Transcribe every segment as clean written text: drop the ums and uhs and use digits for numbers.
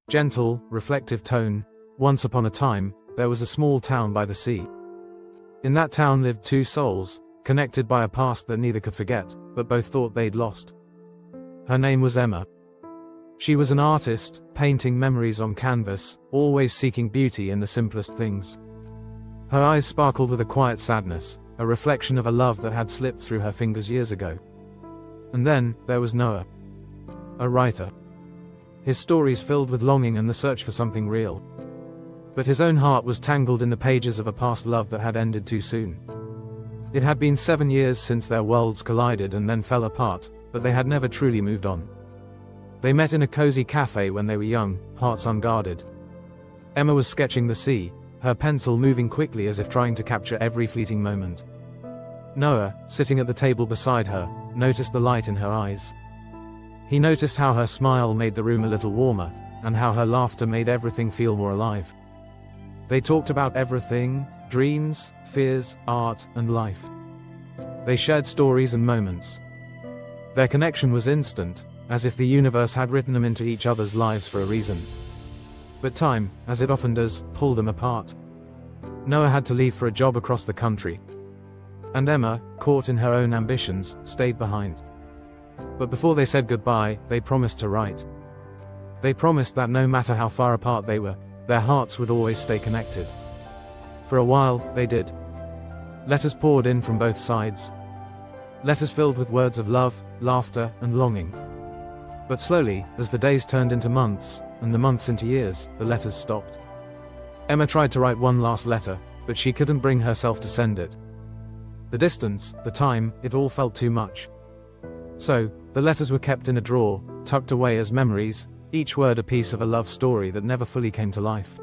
Gentle, reflective tone. Once upon a time, there was a small town by the sea. In that town lived two souls, connected by a past that neither could forget, but both thought they'd lost. Her name was Emma. She was an artist, painting memories on canvas, always seeking beauty in the simplest things. Her eyes sparkled with a quiet sadness, a reflection of a love that had slipped through her fingers years ago. And then, there was Noah. A writer. His stories filled with longing and the search for something real. But his own heart was tangled in the pages of a past love that had ended too soon. It had been 7 years since their worlds collided and then fell apart, but they had never truly moved on. They met in a cozy cafe when they were young, hearts unguarded. Emma was sketching the sea, her pencil moving quickly as if trying to capture every fleeting moment. Noah, sitting at the table beside her, noticed the light in her eyes. He noticed how her smile made the room a little warmer, and how her laughter made everything feel more alive. They talked about everything: dreams, fears, art, and life. They shared stories and moments. Their connection was instant, as if the universe had written them into each other's lives for a reason. But time, as it often does, pulled them apart. Noah had to leave for a job across the country. And Emma, caught in her own ambitions, stayed behind. But before they said goodbye, they promised to write. They promised that no matter how far apart they were, their hearts would always stay connected. For a while, they did. Letters poured in from both sides. Letters filled with words of love, laughter, and longing. But slowly, as the days turned into months, and the months into years, the letters stopped. Emma tried to write one last letter, but she couldn't bring herself to send it. The distance, the time, it all felt too much. So, the letters were kept in a drawer, tucked away as memories, each word a piece of a love story that never fully came to life.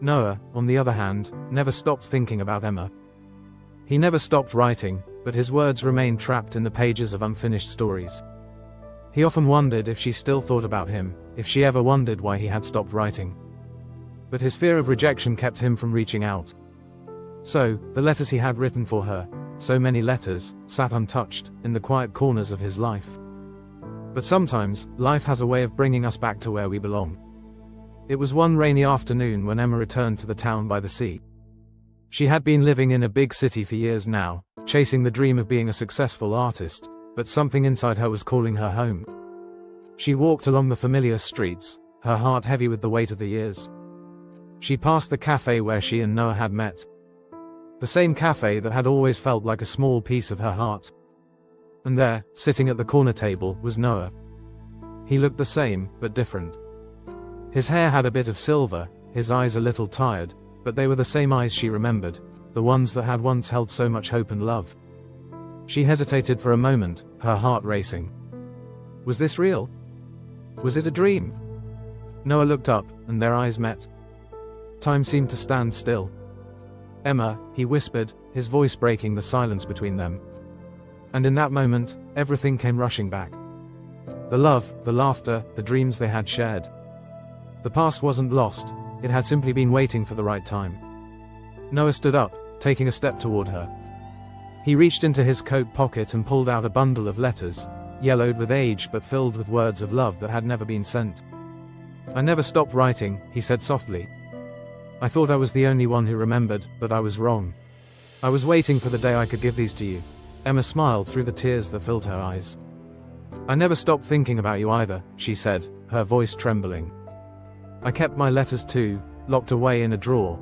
Noah, on the other hand, never stopped thinking about Emma. He never stopped writing, but his words remained trapped in the pages of unfinished stories. He often wondered if she still thought about him, if she ever wondered why he had stopped writing. But his fear of rejection kept him from reaching out. So, the letters he had written for her, so many letters, sat untouched, in the quiet corners of his life. But sometimes, life has a way of bringing us back to where we belong. It was one rainy afternoon when Emma returned to the town by the sea. She had been living in a big city for years now, chasing the dream of being a successful artist, but something inside her was calling her home. She walked along the familiar streets, her heart heavy with the weight of the years. She passed the cafe where she and Noah had met. The same cafe that had always felt like a small piece of her heart. And there, sitting at the corner table, was Noah. He looked the same, but different. His hair had a bit of silver, his eyes a little tired, but they were the same eyes she remembered, the ones that had once held so much hope and love. She hesitated for a moment, her heart racing. Was this real? Was it a dream? Noah looked up, and their eyes met. Time seemed to stand still. Emma, he whispered, his voice breaking the silence between them. And in that moment, everything came rushing back. The love, the laughter, the dreams they had shared. The past wasn't lost, it had simply been waiting for the right time. Noah stood up, taking a step toward her. He reached into his coat pocket and pulled out a bundle of letters, yellowed with age but filled with words of love that had never been sent. I never stopped writing, he said softly. I thought I was the only one who remembered, but I was wrong. I was waiting for the day I could give these to you. Emma smiled through the tears that filled her eyes. I never stopped thinking about you either, she said, her voice trembling. I kept my letters too, locked away in a drawer.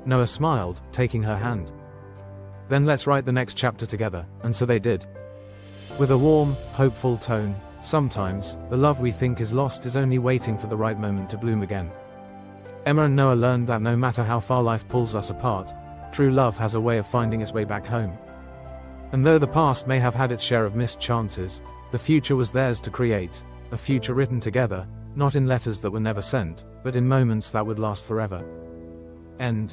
Noah smiled, taking her hand. Then let's write the next chapter together, and so they did. With a warm, hopeful tone, sometimes, the love we think is lost is only waiting for the right moment to bloom again. Emma and Noah learned that no matter how far life pulls us apart, true love has a way of finding its way back home. And though the past may have had its share of missed chances, the future was theirs to create, a future written together, not in letters that were never sent, but in moments that would last forever. End.